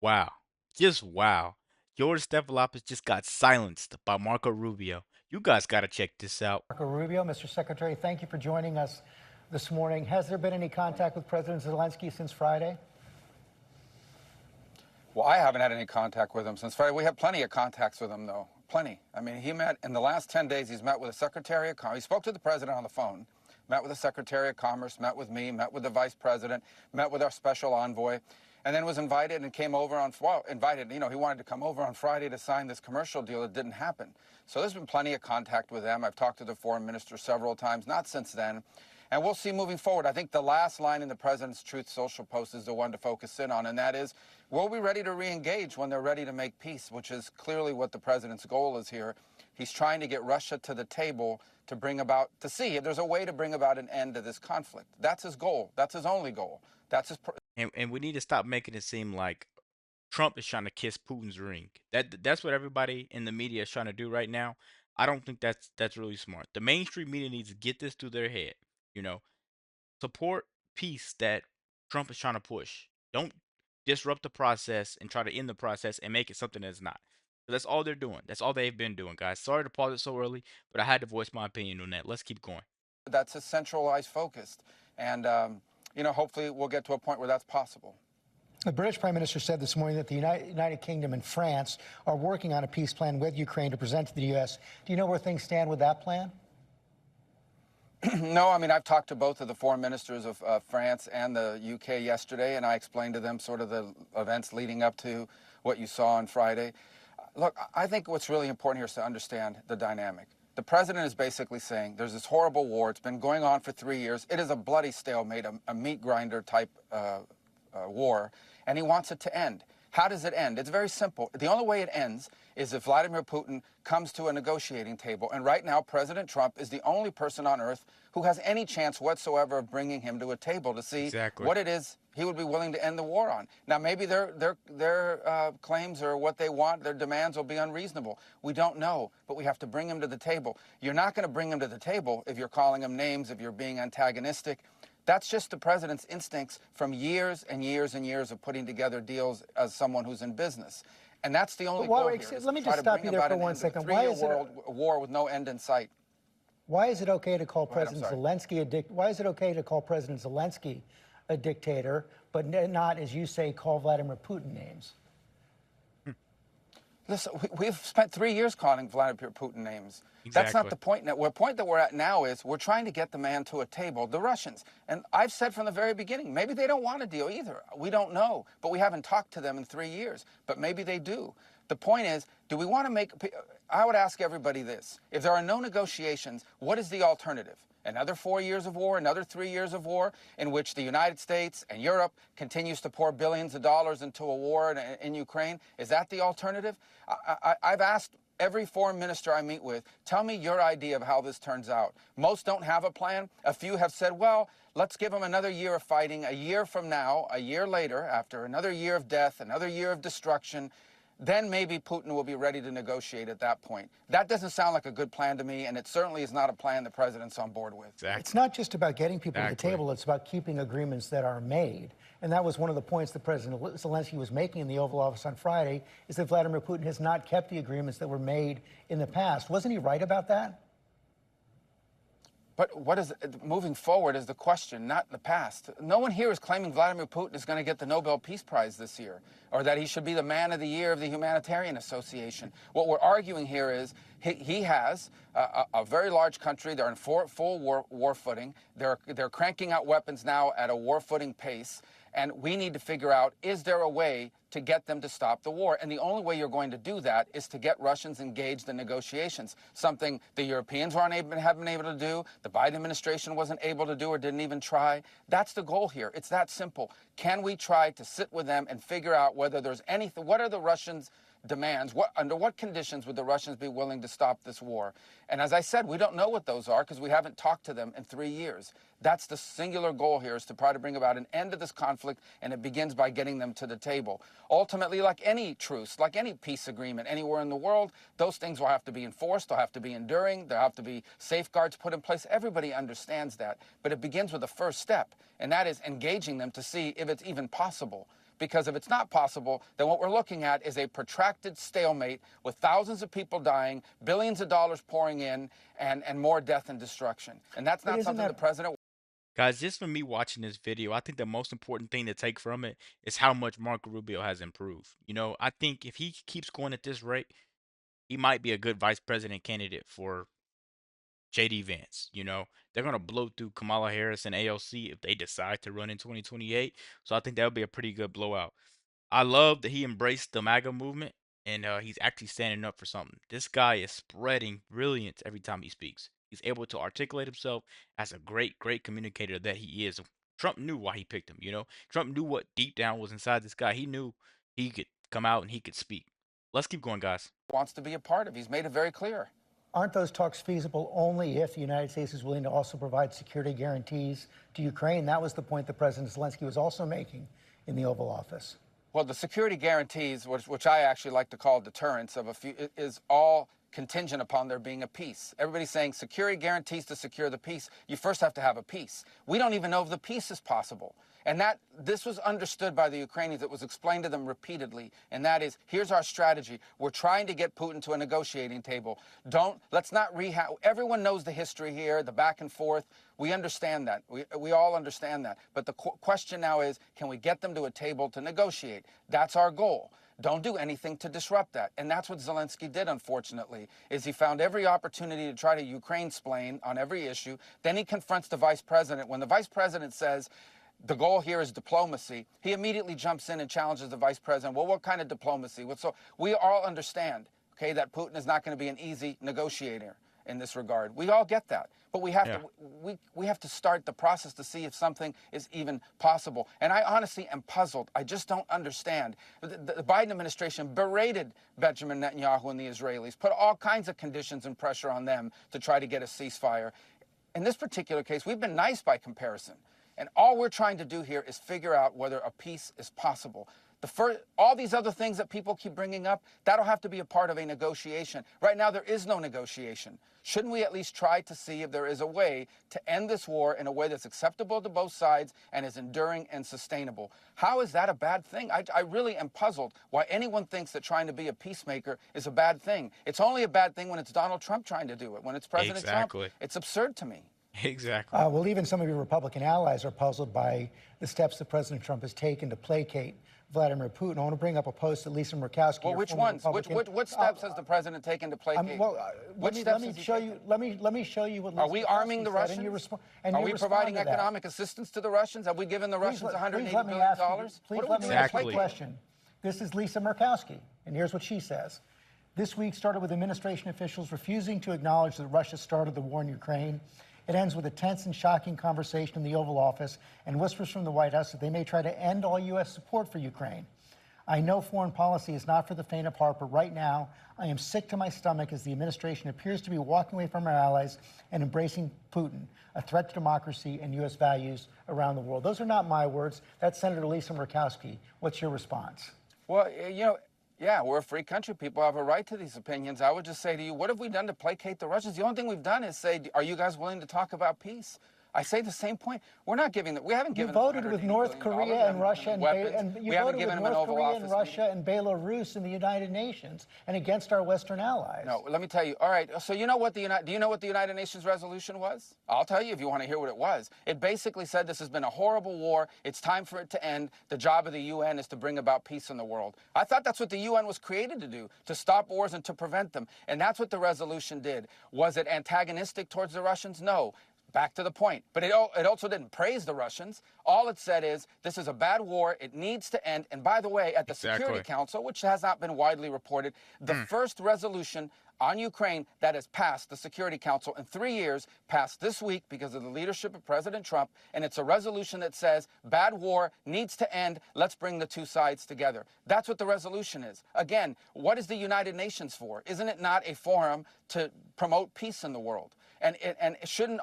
Wow. Just wow. George Stephanopoulos just got silenced by Marco Rubio. You guys got to check this out. Marco Rubio, Mr. Secretary, thank you for joining us this morning. Has there been any contact with President Zelensky since Friday? Well, I haven't had any contact with him since Friday. We have plenty of contacts with him, though. Plenty. I mean, he met in the last 10 days. He's met with the Secretary of Commerce. He spoke to the president on the phone, met with the Secretary of Commerce, met with me, met with the Vice President, met with our special envoy, and then was invited and came over on, well, invited, he wanted to come over on Friday to sign this commercial deal. It didn't happen. So there's been plenty of contact with them. I've talked to the foreign minister several times, not since then. And we'll see moving forward. I think the last line in the president's Truth Social post is the one to focus in on, and that is, we'll be ready to re-engage when they're ready to make peace, which is clearly what the president's goal is here. He's trying to get Russia to the table to bring about, to see if there's a way to bring about an end to this conflict. That's his goal. That's his only goal. That's his. And we need to stop making it seem like Trump is trying to kiss Putin's ring. That's what everybody in the media is trying to do right now. I don't think that's really smart. The mainstream media needs to get this through their head. You know, support peace that Trump is trying to push. Don't disrupt the process and try to end the process and make it something that's not. So that's all they're doing. That's all they've been doing, guys. Sorry to pause it so early, but I had to voice my opinion on that. Let's keep going. That's a centralized focused. And, hopefully we'll get to a point where that's possible. The British Prime Minister said this morning that the United Kingdom and France are working on a peace plan with Ukraine to present to the U.S. Do you know where things stand with that plan? No, I mean, I've talked to both of the foreign ministers of France and the UK yesterday, and I explained to them sort of the events leading up to what you saw on Friday. Look, I think what's really important here is to understand the dynamic. The president is basically saying there's this horrible war. It's been going on for 3 years. It is a bloody stalemate, a meat grinder type war, and he wants it to end. How does it end? It's very simple. The only way it ends is if Vladimir Putin comes to a negotiating table. And right now, President Trump is the only person on earth who has any chance whatsoever of bringing him to a table to see what it is he would be willing to end the war on. Now, maybe their claims or what they want, their demands will be unreasonable. We don't know, but we have to bring him to the table. You're not going to bring him to the table if you're calling him names, if you're being antagonistic. That's just the president's instincts from years and years and years of putting together deals as someone who's in business. And that's the only goal here. Let me just stop you there for 1 second. Why is it a war with no end in sight? Why is it okay to call President Zelensky Why is it okay to call President Zelensky a dictator, but not, as you say, call Vladimir Putin names? Listen, we've spent 3 years calling Vladimir Putin names. Exactly. That's not the point. The point that we're at now is we're trying to get the man to a table, the Russians. And I've said from the very beginning, maybe they don't want a deal either. We don't know. But we haven't talked to them in 3 years. But maybe they do. The point is, do we want to make... I would ask everybody this. If there are no negotiations, what is the alternative? Another 4 years of war, another 3 years of war, in which the United States and Europe continues to pour billions of dollars into a war in Ukraine? Is that the alternative? I've asked every foreign minister I meet with, tell me your idea of how this turns out. Most don't have a plan. A few have said, well, let's give them another year of fighting. A year from now, a year later, after another year of death, another year of destruction, then maybe Putin will be ready to negotiate at that point. That doesn't sound like a good plan to me, and it certainly is not a plan the president's on board with. Exactly. It's not just about getting people to the table, it's about keeping agreements that are made. And that was one of the points that President Zelensky was making in the Oval Office on Friday, is that Vladimir Putin has not kept the agreements that were made in the past. Wasn't he right about that? But what is moving forward is the question, not the past. No one here is claiming Vladimir Putin is going to get the Nobel Peace Prize this year, or that he should be the man of the year of the Humanitarian Association. What we're arguing here is he has a very large country. They're in full war footing. They're cranking out weapons now at a war footing pace. And we need to figure out, is there a way to get them to stop the war? And the only way you're going to do that is to get Russians engaged in negotiations, something the Europeans haven't been able to do, the Biden administration wasn't able to do or didn't even try. That's the goal here. It's that simple. Can we try to sit with them and figure out whether there's anything, what are the Russians' demands? Under what conditions would the Russians be willing to stop this war? And as I said, we don't know what those are because we haven't talked to them in 3 years. That's the singular goal here, is to try to bring about an end to this conflict, and it begins by getting them to the table. Ultimately, like any truce, like any peace agreement anywhere in the world, those things will have to be enforced, they'll have to be enduring, there'll have to be safeguards put in place. Everybody understands that. But it begins with the first step, and that is engaging them to see if it's even possible. because if it's not possible, then what we're looking at is a protracted stalemate with thousands of people dying, billions of dollars pouring in, and more death and destruction. And that's not something the president. Guys, just from me watching this video, I think the most important thing to take from it is how much Marco Rubio has improved. You know, I think if he keeps going at this rate, he might be a good vice president candidate for JD Vance. You know, they're going to blow through Kamala Harris and AOC if they decide to run in 2028. So I think that would be a pretty good blowout. I love that he embraced the MAGA movement and he's actually standing up for something. This guy is spreading brilliance every time he speaks. He's able to articulate himself as a great, great communicator that he is. Trump knew why he picked him, you know? Trump knew what deep down was inside this guy. He knew he could come out and he could speak. Let's keep going, guys. Wants to be a part of. He's made it very clear. Aren't those talks feasible only if the United States is willing to also provide security guarantees to Ukraine? That was the point that President Zelensky was also making in the Oval Office. Well, the security guarantees, which I actually like to call deterrence of a few, is all contingent upon there being a peace. Everybody's saying security guarantees to secure the peace. You first have to have a peace. We don't even know if the peace is possible. And this was understood by the Ukrainians. It was explained to them repeatedly. And that is, here's our strategy. We're trying to get Putin to a negotiating table. Let's not rehash. Everyone knows the history here, the back and forth. We understand that. We all understand that. But the question now is, can we get them to a table to negotiate? That's our goal. Don't do anything to disrupt that. And that's what Zelensky did, unfortunately, is he found every opportunity to try to Ukraine-splain on every issue. Then he confronts the vice president. When the vice president says, the goal here is diplomacy, he immediately jumps in and challenges the vice president. Well, what kind of diplomacy? So we all understand, okay, that Putin is not going to be an easy negotiator in this regard. We all get that. But we have we have to start the process to see if something is even possible. And I honestly am puzzled. I just don't understand. The Biden administration berated Benjamin Netanyahu and the Israelis, put all kinds of conditions and pressure on them to try to get a ceasefire. In this particular case, we've been nice by comparison. And all we're trying to do here is figure out whether a peace is possible. All these other things that people keep bringing up, that'll have to be a part of a negotiation. Right now, there is no negotiation. Shouldn't we at least try to see if there is a way to end this war in a way that's acceptable to both sides and is enduring and sustainable? How is that a bad thing? I really am puzzled why anyone thinks that trying to be a peacemaker is a bad thing. It's only a bad thing when it's Donald Trump trying to do it. When it's President Trump, it's absurd to me. Exactly. Well, even some of your Republican allies are puzzled by the steps that President Trump has taken to placate Vladimir Putin. I want to bring up a post that Lisa Murkowski. Well, which ones? What steps has the president taken to placate? Let me show you. Let me show you what. Are we arming the Russians? Are we providing economic assistance to the Russians? Have we given the Russians $180 billion? Please let me ask you a question. This is Lisa Murkowski, and here's what she says. This week started with administration officials refusing to acknowledge that Russia started the war in Ukraine. It ends with a tense and shocking conversation in the Oval Office and whispers from the White House that they may try to end all U.S. support for Ukraine. I know foreign policy is not for the faint of heart, but right now I am sick to my stomach as the administration appears to be walking away from our allies and embracing Putin, a threat to democracy and U.S. values around the world. Those are not my words. That's Senator Lisa Murkowski. What's your response? Well, yeah, we're a free country. People have a right to these opinions. I would just say to you, what have we done to placate the Russians? The only thing we've done is say, are you guys willing to talk about peace? I say the same point. We're not giving them. We haven't given. You voted with North Korea and Russia and you voted with North Korea and Russia and Belarus in the United Nations and against our Western allies. No, let me tell you. All right. So do you know what the United Nations resolution was? I'll tell you if you want to hear what it was. It basically said this has been a horrible war. It's time for it to end. The job of the UN is to bring about peace in the world. I thought that's what the UN was created to do, to stop wars and to prevent them. And that's what the resolution did. Was it antagonistic towards the Russians? No. Back to the point. But it also didn't praise the Russians. All it said is, this is a bad war. It needs to end. And by the way, at the Security Council, which has not been widely reported, the first resolution on Ukraine that has passed the Security Council in 3 years, passed this week because of the leadership of President Trump. And it's a resolution that says, bad war needs to end. Let's bring the two sides together. That's what the resolution is. Again, what is the United Nations for? Isn't it not a forum to promote peace in the world? And shouldn't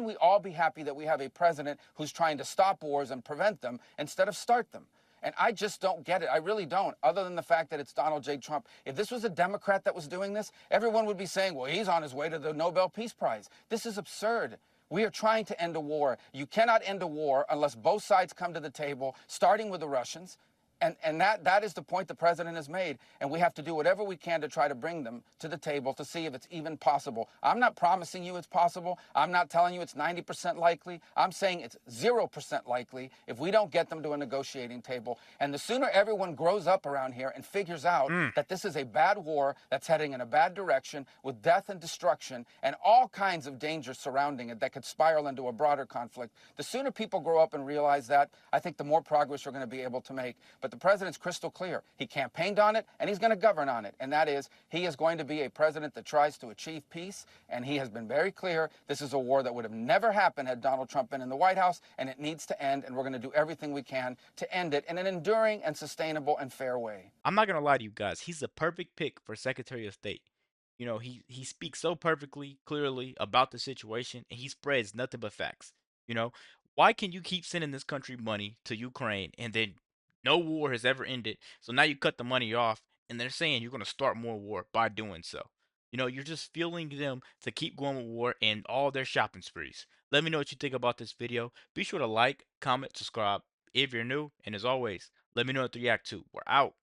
we all be happy that we have a president who's trying to stop wars and prevent them instead of start them? And I just don't get it. I really don't, other than the fact that it's Donald J. Trump. If this was a Democrat that was doing this, everyone would be saying, well, he's on his way to the Nobel Peace Prize. This is absurd. We are trying to end a war. You cannot end a war unless both sides come to the table, starting with the Russians. And that is the point the president has made. And we have to do whatever we can to try to bring them to the table to see if it's even possible. I'm not promising you it's possible. I'm not telling you it's 90% likely. I'm saying it's 0% likely if we don't get them to a negotiating table. And the sooner everyone grows up around here and figures out Mm. that this is a bad war that's heading in a bad direction with death and destruction and all kinds of dangers surrounding it that could spiral into a broader conflict, the sooner people grow up and realize that, I think the more progress we're going to be able to make. But the president's crystal clear. He campaigned on it, and he's going to govern on it. And that is, he is going to be a president that tries to achieve peace, and he has been very clear this is a war that would have never happened had Donald Trump been in the White House, and it needs to end, and we're going to do everything we can to end it in an enduring and sustainable and fair way. I'm not gonna lie to you guys. He's a perfect pick for Secretary of State. You know, he speaks so perfectly, clearly about the situation, and he spreads nothing but facts. You know, why can you keep sending this country money to Ukraine and then no war has ever ended? So now you cut the money off, and they're saying you're gonna start more war by doing so. You know, you're just fueling them to keep going with war and all their shopping sprees. Let me know what you think about this video. Be sure to like, comment, subscribe if you're new, and as always, let me know what to react to. We're out.